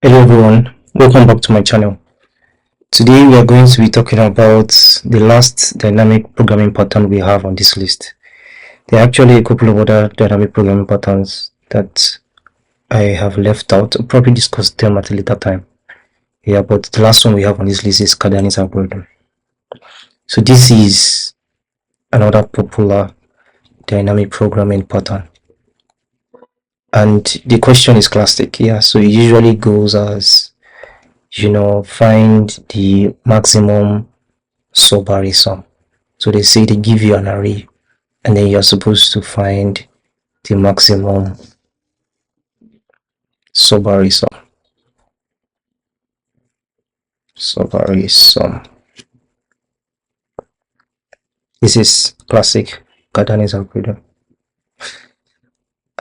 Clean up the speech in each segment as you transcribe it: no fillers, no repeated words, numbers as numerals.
Hello everyone, welcome back to my channel. Today we are going to be talking about the last dynamic programming pattern we have on this list. There are actually a couple of other dynamic programming patterns that I have left out. I'll probably discuss them at a later time. Yeah, but the last one we have on this list is Kadanes Algorithm. So this is another popular dynamic programming pattern. And the question is classic, yeah, so it usually goes as find the maximum subarray sum. So they say they give you an array and then you're supposed to find the maximum subarray sum. This is classic Kadanes algorithm.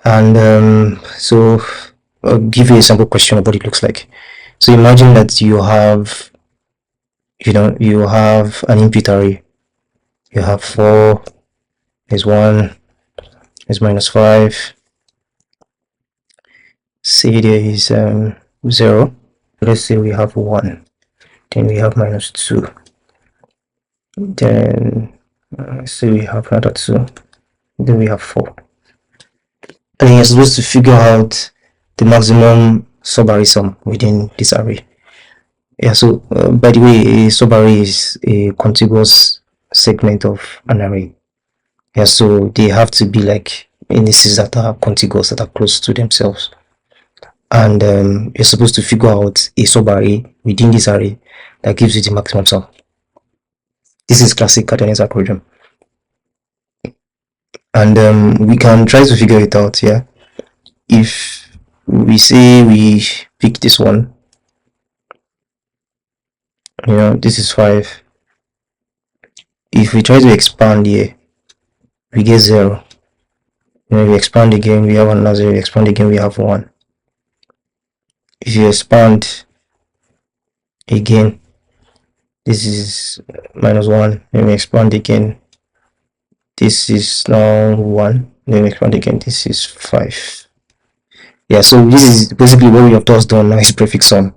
And so I'll give you a sample question of what it looks like. So imagine that you have an input array. You have 4, there's 1, there's -5. Say there is 0. Let's say we have 1, then we have -2, then let's say we have another 2, then we have 4. And you're supposed to figure out the maximum subarray sum within this array. Yeah, so by the way, a subarray is a contiguous segment of an array. Yeah, so they have to be like indices that are contiguous, that are close to themselves. And you're supposed to figure out a subarray within this array that gives you the maximum sum. This is classic Kadanes algorithm. And we can try to figure it out. Yeah, if we say we pick this one, this is 5. If we try to expand here, we get 0. We expand again, we have another 0. We expand again, we have 1. If you expand again, this is -1. Then we expand again, this is now 1. Then we expand again, this is 5. Yeah, so this is basically what we have just done now is prefix sum.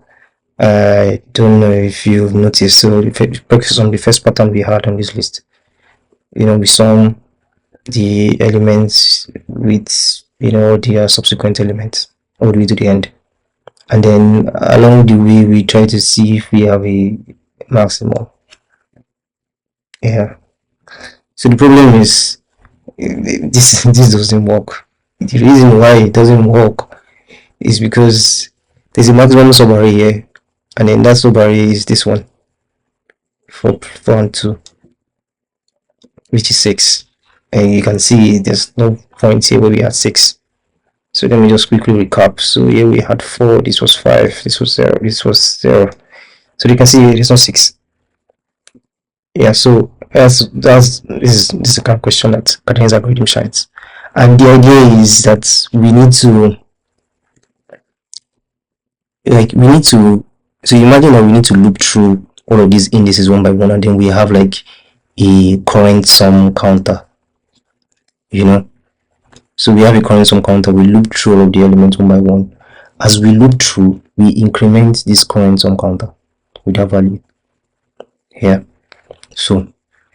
I don't know if you've noticed. So the prefix sum, the first pattern we had on this list, we sum the elements with their subsequent elements all the way to the end, and then along the way we try to see if we have a maximum. Yeah, so the problem is this doesn't work. The reason why it doesn't work is because there's a maximum subarray here, and then that subarray is this one, 4 and 2, which is 6. And you can see there's no point here where we had 6. So let me just quickly recap. So here we had 4, this was 5, this was 0, this was 0. So you can see there's no 6. Yeah, so this is the kind of question that Kadanes algorithm shines. And the idea is that we need to so imagine that we need to loop through all of these indices one by one, and then we have like a current sum counter. So we have a current sum counter. We loop through all of the elements one by one. As we loop through, we increment this current sum counter with that value here. So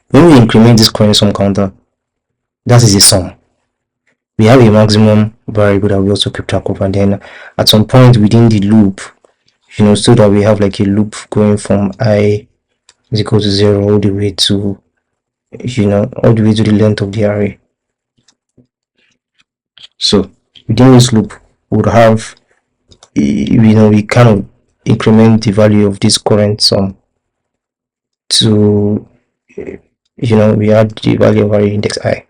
when we increment this current sum counter, that is a sum. We have a maximum variable that we also keep track of, and then at some point within the loop, so that we have like a loop going from I is equal to 0 all the way to all the way to the length of the array. So within this loop we would have we kind of increment the value of this current sum to we add the value of array index I.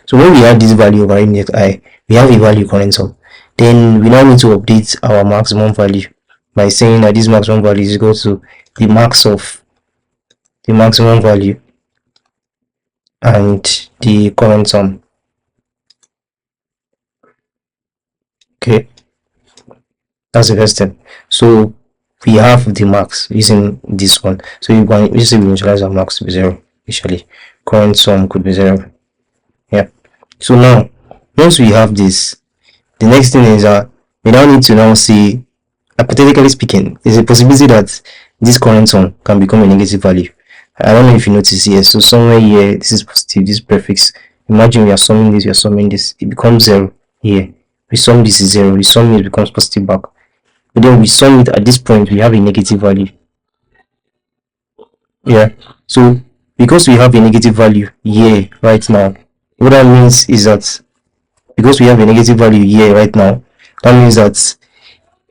So when we add this value of array index I, we have a value current sum. Then we now need to update our maximum value by saying that this maximum value is equal to the max of the maximum value and the current sum. Okay, that's the first step. So we have the max using this one. So we say we initialize our max to be 0 initially. Current sum could be 0. Yeah. So now once we have this, the next thing is that we now need to now see hypothetically speaking, there's a possibility that this current sum can become a negative value. I don't know if you notice here. So somewhere here, this is positive, this prefix. Imagine we are summing this, we are summing this. It becomes 0 here. We sum this is 0. We sum it becomes positive back. But then we sum it at this point, we have a negative value. Yeah. So because we have a negative value here right now, what that means is that because we have a negative value here right now, that means that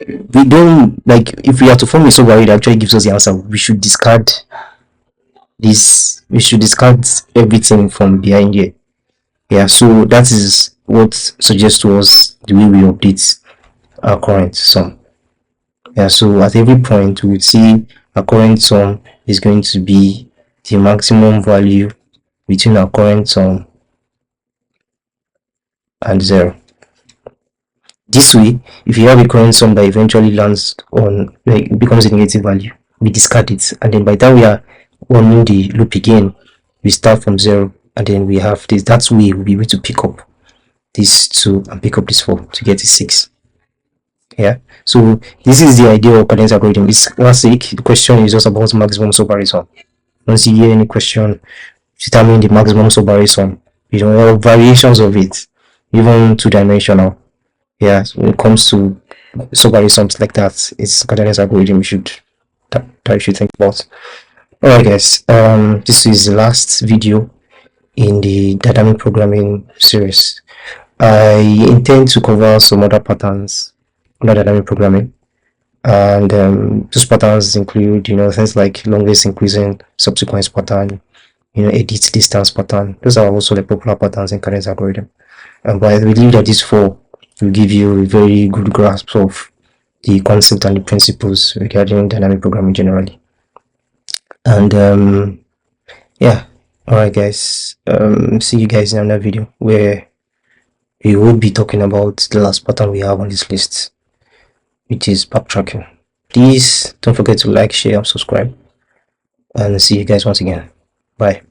we don't, like, if we are to form a subvalue that actually gives us the answer, we should discard this, we should discard everything from behind here. Yeah, so that is what suggests to us the way we update our current sum. Yeah, so at every point we would see our current sum is going to be the maximum value between our current sum and 0. This way, if you have a current sum that eventually lands on, like, becomes a negative value, we discard it, and then by the time we are running the loop again, we start from 0, and then we have this. That's way we'll be able to pick up this 2 and pick up this 4 to get a 6. Yeah, so this is the idea of Kadanes algorithm. It's classic. The question is just about maximum subarray sum. Once you hear any question, determine the maximum subarray sum. You know, variations of it, even 2-dimensional. Yeah, so when it comes to subarray sums like that, it's Kadanes algorithm that you should think about. Alright guys, this is the last video in the dynamic programming series. I intend to cover some other patterns under dynamic programming, and those patterns include, things like longest increasing subsequence pattern, edit distance pattern. Those are also the popular patterns in Kadanes algorithm. But I believe that these 4 will give you a very good grasp of the concept and the principles regarding dynamic programming generally. And yeah, alright guys, see you guys in another video where we will be talking about the last pattern we have on this list, which is backtracking. Please don't forget to like, share, and subscribe, and see you guys once again. Bye.